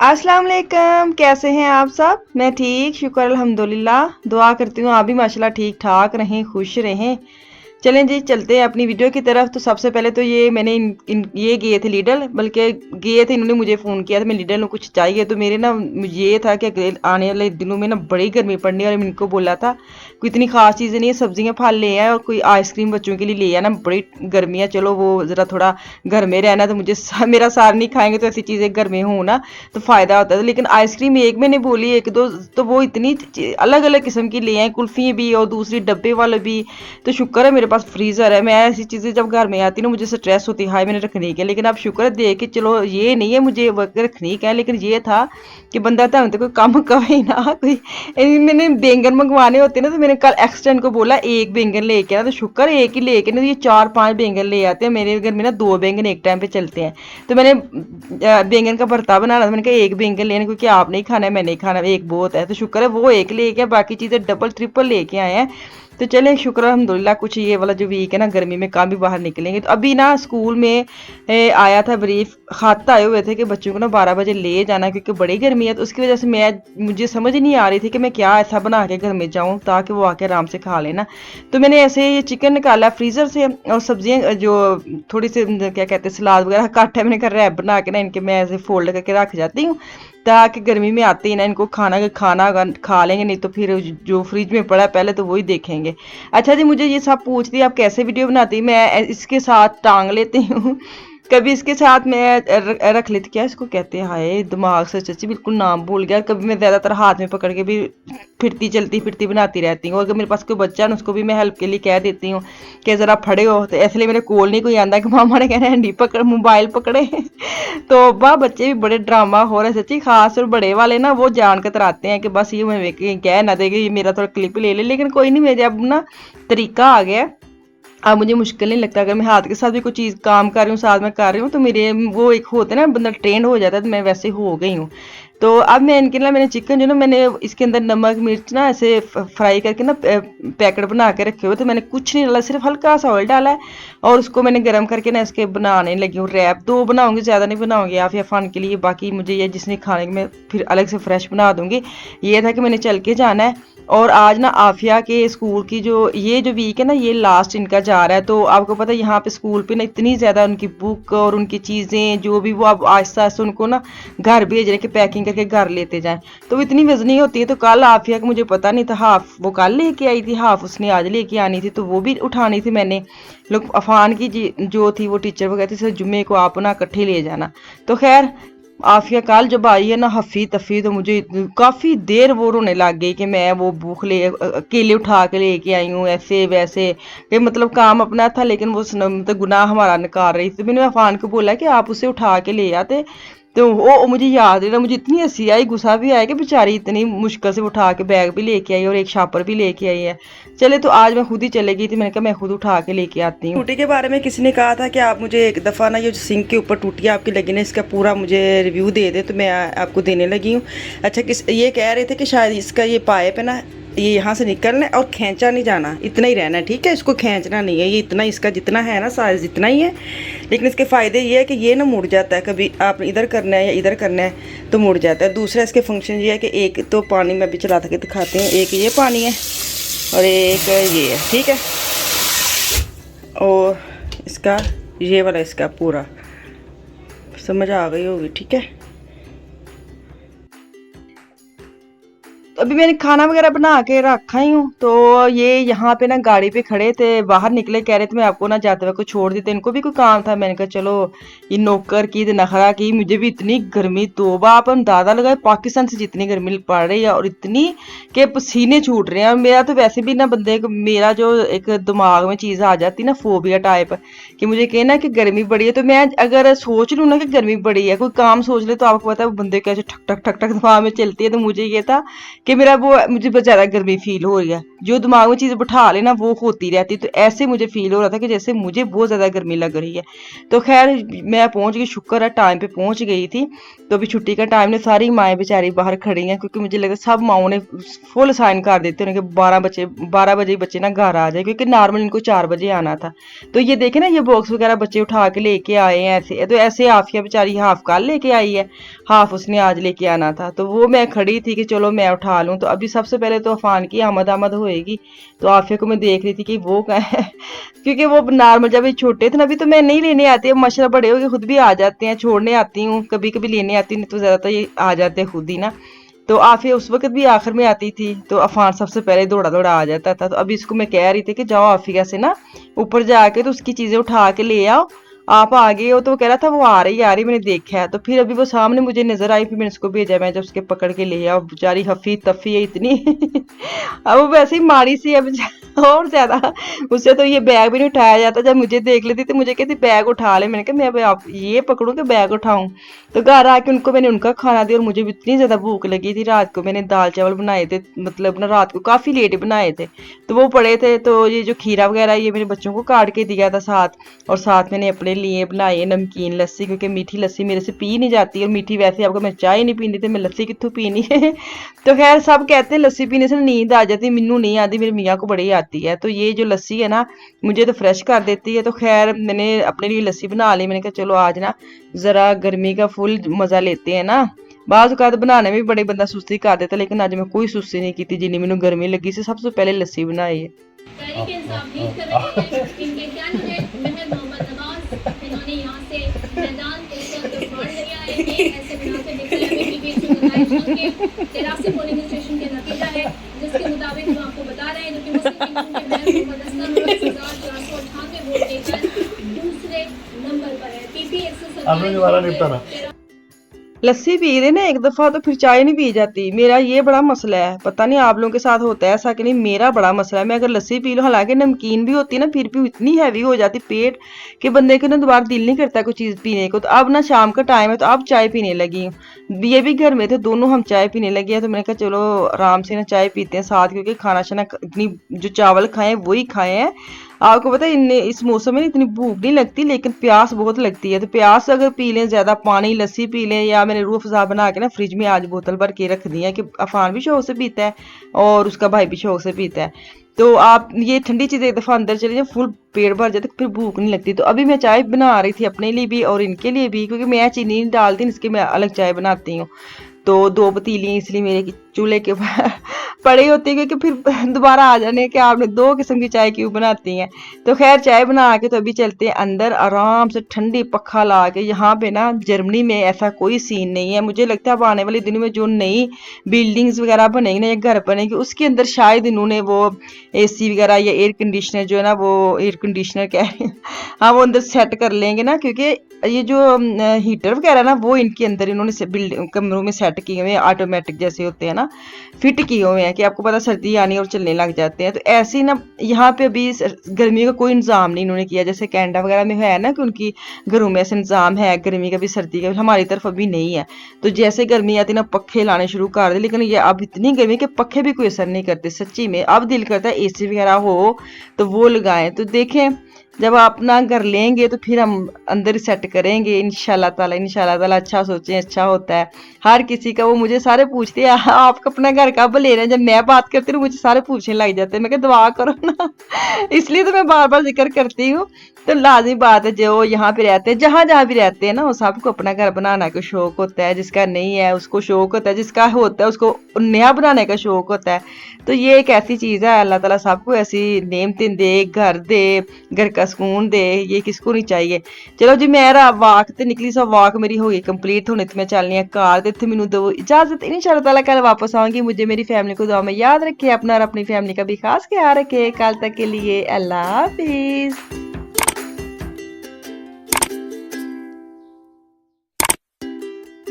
अस्सलाम वालेकुम, कैसे हैं आप सब? मैं ठीक, शुक्र अल्हम्दुलिल्लाह। दुआ करती हूँ आप भी माशाल्लाह ठीक ठाक रहें, खुश रहें। चलें जी, चलते हैं अपनी वीडियो की तरफ। तो सबसे पहले तो ये मैंने ये गए थे लीडल, बल्कि गए थे, इन्होंने मुझे फ़ोन किया था मैं लीडल हूँ कुछ चाहिए। तो मेरे ना ये था कि अगले आने वाले दिनों में ना बड़ी गर्मी पड़नी है, और मैंने इनको बोला था कोई इतनी खास चीज़ें नहीं है, सब्जियां फल ले आए और कोई आइसक्रीम बच्चों के लिए ले आए ना, बड़ी गर्मी है। चलो वो ज़रा थोड़ा घर में रहना, तो मुझे मेरा सार नहीं खाएंगे तो ऐसी चीज़ें घर में हों ना तो फ़ायदा होता है। लेकिन आइसक्रीम एक मैंने बोली एक दो, तो वो इतनी अलग अलग किस्म की ले आए, कुल्फ़ी भी और दूसरी डब्बे वाले भी। तो शुक्र है मेरे पास फ्रीज़र है। मैं ऐसी चीज़ें जब घर में आती ना मुझे स्ट्रेस होती है, हाय मैंने रखनी क्या। लेकिन अब शुक्र है देख के, चलो ये नहीं है मुझे रखनी क्या, लेकिन ये था कि बंदा तो कोई कम कहे ना कोई। मैंने बैंगन मंगवाने होते ना, तो मैंने कल एक्सटेंड को बोला एक बैंगन लेके आना, तो शुक्र एक ही लेके ना, ये 4-5 बैंगन ले आते हैं। मेरे घर में ना 2 बैंगन एक टाइम पे चलते हैं। तो मैंने बैंगन का भरता बनाना था, मैंने कहा एक बैंगन लेना, क्योंकि आप नहीं खाना है मैं नहीं खाना, एक बहुत है। तो शुक्र है वो एक लेके, बाकी चीज़ें डबल ट्रिपल लेके आए हैं। तो चले शुक्र अल्हम्दुलिल्लाह, कुछ ये वाला जो वीक है ना गर्मी में काम भी बाहर निकलेंगे। तो अभी ना स्कूल में आया था ब्रीफ, खत आए हुए थे कि बच्चों को ना 12 बजे ले जाना, क्योंकि बड़ी गर्मी है। तो उसकी वजह से मुझे समझ ही नहीं आ रही थी कि मैं क्या ऐसा बना के घर में जाऊँ ताकि वो आके आराम से खा लेना। तो मैंने ऐसे ये चिकन निकाला फ्रीज़र से, और सब्जियां जो थोड़ी सी क्या कहते हैं सलाद वगैरह काटा है, मैंने कर रैप बना के ना इनके मैं ऐसे फोल्ड करके रख जाती हूँ, ताकि गर्मी में आते ही ना इनको खाना खाना अगर खा लेंगे, नहीं तो फिर जो फ्रिज में पड़ा है पहले तो वही देखेंगे। अच्छा जी, मुझे ये सब पूछ दी आप कैसे वीडियो बनाती, मैं इसके साथ टांग लेती हूँ। कभी इसके साथ मैं रख लेती, क्या इसको कहते हैं, हाय दिमाग से सच्ची बिल्कुल नाम भूल गया। कभी मैं ज़्यादातर हाथ में पकड़ के भी फिरती चलती फिरती बनाती रहती हूँ। अगर मेरे पास कोई बच्चा है उसको भी मैं हेल्प के लिए कह देती हूँ कि ज़रा फड़े हो, तो इसलिए मेरे कोल नहीं कोई आंदा कि मामा ने कहना है नहीं पकड़ मोबाइल पकड़े। तो वाह बच्चे भी बड़े ड्रामा हो रहे सच्ची, खास और बड़े वाले ना वो जान कर आते हैं कि बस ये मैं कह ना देगी ये मेरा थोड़ा क्लिप ले ले। लेकिन कोई नहीं, मेरे अब ना तरीका आ गया, अब मुझे मुश्किल नहीं लगता। अगर मैं हाथ के साथ भी कोई चीज़ काम कर रही हूँ, साथ में कर रही हूँ, तो मेरे वो एक होते हैं ना बंदा ट्रेंड हो जाता है, तो मैं वैसे हो गई हूँ। तो अब मैं इनके ना मैंने चिकन जो ना मैंने इसके अंदर नमक मिर्च ना ऐसे फ्राई करके ना पैकेट बना के रखे हुए, तो मैंने कुछ नहीं डाला, सिर्फ हल्का सा ऑयल डाला है, और उसको मैंने गर्म करके ना इसके बनाने लगी हूँ रैप। 2 बनाऊंगी, ज़्यादा नहीं बनाऊंगी, या फिर फन के लिए, बाकी मुझे ये जिसने खाने के मैं फिर अलग से फ्रेश बना दूंगी। ये था कि मैंने चल के जाना है। और आज ना आफिया के स्कूल की जो ये जो वीक है ना, ये लास्ट इनका जा रहा है। तो आपको पता है यहाँ पे स्कूल पे ना इतनी ज़्यादा उनकी बुक और उनकी चीज़ें जो भी वो अब आहिस्ता आहिस्ता उनको ना घर भेज रहे कि पैकिंग करके घर लेते जाएं। तो वो इतनी वजनी होती है। तो कल आफिया का मुझे पता नहीं था, हाफ वो कल लेके आई थी, हाफ उसने आज लेके आनी थी, तो वो भी उठानी थी मैंने। लोग अफान की जो थी वो टीचर वो कहती थी जुम्मे को आप ना इकट्ठे ले जाना। तो खैर आफिया कल जब आई है ना हफ़ी तफ़ी, तो मुझे काफ़ी देर वो रोने लग गई कि मैं वो भूख ले अकेले उठा के लेके आई हूँ ऐसे वैसे, कि मतलब काम अपना था लेकिन वो मतलब गुनाह हमारा नकार रही थी। तो मैंने अफान को बोला कि आप उसे उठा के ले आते। तो वो मुझे याद है ना, मुझे इतनी हंसी आई, गुस्सा भी आया कि बेचारी इतनी मुश्किल से उठा के बैग भी लेके आई और एक शापर भी लेके आई है। चले तो आज मैं खुद ही चले गई थी, मैंने कहा मैं खुद उठा के लेके आती हूँ। टूटी के बारे में किसी ने कहा था कि आप मुझे एक दफ़ा ना ये जो सिंक के ऊपर टूटियाँ आपकी लगी ना, इसका पूरा मुझे रिव्यू दे दे, तो मैं आपको देने लगी हूँ। अच्छा ये कह रहे थे कि शायद इसका ये पाइप है ना, ये यहाँ से निकलना है और खींचा नहीं जाना, इतना ही रहना है, ठीक है, इसको खींचना नहीं है। ये इतना इसका जितना है ना साइज़ इतना ही है, लेकिन इसके फ़ायदे ये है कि ये ना मुड़ जाता है, कभी आपने इधर करना है या इधर करना है तो मुड़ जाता है। दूसरा इसके फंक्शन ये है कि एक तो पानी में अभी चला के दिखाते हैं, एक ये पानी है और एक ये है, ठीक है, और इसका ये वाला इसका पूरा समझ आ गई होगी, ठीक है। अभी मैंने खाना वगैरह बना के रखा ही हूँ। तो ये यहाँ पे ना गाड़ी पे खड़े थे, बाहर निकले, कह रहे थे मैं आपको ना जाते वक्त छोड़ देते, इनको भी कोई काम था। मैंने कहा चलो, ये नौकर की नखरा की, मुझे भी इतनी गर्मी, तोबा आप अंदाजा लगाए पाकिस्तान से जितनी गर्मी पड़ रही है, और इतनी के पसीने छूट रहे हैं। और मेरा तो वैसे भी ना बंदे मेरा जो एक दिमाग में चीज़ आ जाती ना फोबिया टाइप, कि मुझे कहना कि गर्मी बड़ी है, तो मैं अगर सोच लूँ ना कि गर्मी बड़ी है, कोई काम सोच ले, तो आपको पता है वो बंदे कैसे ठक ठक ठक ठक दिमाग में चलती है। तो मुझे ये था कि मेरा वो मुझे बहुत ज़्यादा गर्मी फील हो रही है, जो दिमाग में चीज़ बिठा लेना वो होती रहती। तो ऐसे मुझे फील हो रहा था कि जैसे मुझे बहुत ज़्यादा गर्मी लग रही है। तो खैर मैं पहुंच गई, शुक्र है टाइम पे पहुंच गई थी। तो अभी छुट्टी का टाइम ने सारी माएँ बेचारी बाहर खड़ी हैं, क्योंकि मुझे लगा सब माओं ने फुल साइन कर देते हैं कि 12 बजे बच्चे ना घर आ जाए, क्योंकि नॉर्मल इनको 4 बजे आना था। तो ये देखे ना, ये बॉक्स वगैरह बच्चे उठा के लेके आए हैं ऐसे। तो ऐसे आफिया बेचारी हाफ कल लेके आई है, हाफ उसने आज लेके आना था। तो वो मैं खड़ी थी कि चलो मैं उठा लूँ। तो अभी सबसे पहले तो अफान की आमद होएगी। तो आफिया को मैं देख रही थी कि वो कहाँ है क्योंकि वो नॉर्मल जब ये छोटे थे ना, अभी तो मैं नहीं लेने आती, अब माशाल्लाह बड़े हो गए खुद भी आ जाते हैं, छोड़ने आती हूँ, कभी कभी लेने आती, नहीं तो ज्यादातर ये आ जाते हैं खुद ही ना। तो आफिया उस वक्त भी आखिर में आती थी, तो अफान सबसे पहले दौड़ा दौड़ा आ जाता था। तो अभी इसको मैं कह रही थी कि जाओ आफिया से ना ऊपर जाके तो उसकी चीजें उठा के ले आओ, आप आ गए हो। तो वो कह रहा था वो आ रही मैंने देखा है। तो फिर अभी वो सामने मुझे नजर आई, फिर मैंने उसको भेजा, मैं जब उसके पकड़ के ले आओ, बेचारी हफी तफी है इतनी अब वो वैसे ही माड़ी सी है और ज्यादा। उससे तो ये बैग भी नहीं उठाया जाता, जब मुझे देख लेती तो मुझे कहती बैग उठा ले। मैंने कहा मैं आप ये पकड़ूं कि बैग उठाऊं। तो घर आके उनको मैंने उनका खाना दिया, और मुझे भी इतनी ज्यादा भूख लगी थी। रात को मैंने दाल चावल बनाए थे, मतलब ना रात को काफी लेट बनाए थे, तो वो पड़े थे। तो ये जो खीरा वगैरह ये मेरे बच्चों को काट के दिया था साथ, और साथ मैंने अपने लिए बनाई है नमकीन लस्सी, क्योंकि मीठी लस्सी मेरे से पी नहीं जाती, और मीठी वैसे आपको मैं चाय नहीं पीनी थी, मैं लस्सी कितों पीनी है तो खैर सब कहते हैं लस्सी पीने से नींद आ जाती, मैनू नहीं आती, मेरी मियाँ को बड़ी आती है। तो ये जो लस्सी है ना मुझे तो फ्रेश कर देती है। तो खैर मैंने अपने लिए लस्सी बना ली। मैंने कहा चलो आज ना जरा गर्मी का फुल मजा लेते हैं ना। बाज़ औक़ात बनाने में भी बड़े बंदा सुस्ती कर देता, लेकिन आज मैं कोई सुस्ती नहीं की, जिन्नी मैनू गर्मी लगी सी सबसे पहले लस्सी बनाई है। तहरीक इंसाफ लीड कर रहे हैं, इनके कैंडिडेट महर मोहम्मद नवाज, इन्होंने यहां से मैदान को फाड़ लिया है। ये ऐसे मुनाफे दिखाया कि बीच में के 83 पोलिंग स्टेशन के नतीजा है, जिसके मुताबिक हम आपको बता रहे हैं कि मुस्लिम लीग के महर मोहम्मद असलम 1498 वोट देकर दूसरे नंबर पर है। पीपी 127 लस्सी पी रहे ना एक दफा, तो फिर चाय नहीं पी जाती। मेरा ये बड़ा मसला है, पता नहीं आप लोगों के साथ होता है ऐसा कि नहीं, मेरा बड़ा मसला है। मैं अगर लस्सी पी लूँ, हालांकि नमकीन भी होती है ना, फिर भी इतनी हैवी हो जाती पेट कि बंदे के ना दोबारा दिल नहीं करता कोई चीज़ पीने को। तो अब ना शाम का टाइम है, तो अब चाय पीने लगी हूँ। ये भी घर में थे, दोनों हम चाय पीने लगे हैं। तो मैंने कहा चलो आराम से ना चाय पीते हैं साथ, क्योंकि खाना शाना इतनी जो चावल खाए वही खाए हैं। आपको पता है इस मौसम में इतनी भूख नहीं लगती, लेकिन प्यास बहुत लगती है। तो प्यास अगर पी लें ज़्यादा, पानी लस्सी पी लें, या मैंने रूह अफ़ज़ा बना के ना फ्रिज में आज बोतल भर के रख दी है, कि अफान भी शौक से पीता है और उसका भाई भी शौक से पीता है। तो आप ये ठंडी चीज़ें एक दफ़ा अंदर चले जाए, फुल पेट भर जाए, तो फिर भूख नहीं लगती। तो अभी मैं चाय बना रही थी अपने लिए भी और इनके लिए भी, क्योंकि मैं चीनी नहीं डालती, इसके मैं अलग चाय बनाती हूँ। तो 2 पतीली इसलिए मेरे चूल्हे के ऊपर पड़ी होती है, क्योंकि फिर दोबारा आ जाने के आपने 2 किस्म की चाय क्यों बनाती हैं। तो खैर चाय बना के तो अभी चलते हैं अंदर आराम से, ठंडी पक्खा ला के। यहाँ पे ना जर्मनी में ऐसा कोई सीन नहीं है। मुझे लगता है अब आने वाले दिनों में जो नई बिल्डिंग्स वगैरह बनेंगी ना या घर बनेंगे, उसके अंदर शायद इन्होंने वो AC वगैरह या एयर कंडीशनर जो है ना, वो एयर कंडीशनर कह रहे हैं हाँ, वो अंदर सेट कर लेंगे ना, क्योंकि ये जो हीटर वगैरह ना वो इनके अंदर इन्होंने बिल्डिंग कमरों में सेट किए हुए हैं, ऑटोमेटिक जैसे होते हैं ना, फिट किए हुए हैं, कि आपको पता सर्दी आनी और चलने लग जाते हैं। तो ऐसे ही ना यहाँ पे अभी गर्मी का कोई इंतजाम नहीं इन्होंने किया, जैसे कनाडा वगैरह में है ना कि उनकी घरों में ऐसे इंतजाम है गर्मी का भी सर्दी का भी, हमारी तरफ अभी नहीं है। तो जैसे गर्मी आती ना पक्खे लाने शुरू कर दे, लेकिन ये अब इतनी गर्मी के पक्खे भी कोई असर नहीं करते सच्ची में। अब दिल करता है AC वगैरह हो तो वो लगाएं। तो देखें जब अपना घर लेंगे तो फिर हम अंदर ही सेट करेंगे इंशाल्लाह ताला। अच्छा सोचें, अच्छा होता है हर किसी का। वो मुझे सारे पूछते हैं आप अपना घर कब ले रहे हैं, जब मैं बात करती हूँ मुझे सारे पूछने लग जाते हैं। मैं क्या दुआ करो ना इसलिए तो मैं बार बार जिक्र करती हूँ। तो लाजमी बात है, जो यहाँ पे रहते हैं, जहाँ जहाँ भी रहते हैं ना, वो सबको अपना घर बनाने का शौक होता है। जिसका नहीं है उसको शौक होता है, जिसका होता है उसको नया बनाने का शौक होता है। तो ये एक ऐसी चीज़ है, अल्लाह ताला सबको ऐसी नेमतें दे, घर दे, घर का सुकून दे, ये किसको नहीं चाहिए। चलो जी मेरा वाक ते निकली सा वाक मेरी हो गई कंप्लीट, होने तो मैं चलनी है घर ते इत्थे मैनू दो इजाजत। इंशाल्लाह ताला कल वापस आऊंगी। मुझे मेरी फैमिली को दुआ में याद रखे, अपना और अपनी फैमिली का भी खास ख्याल रखे। कल तक के लिए अल्लाह हाफिज।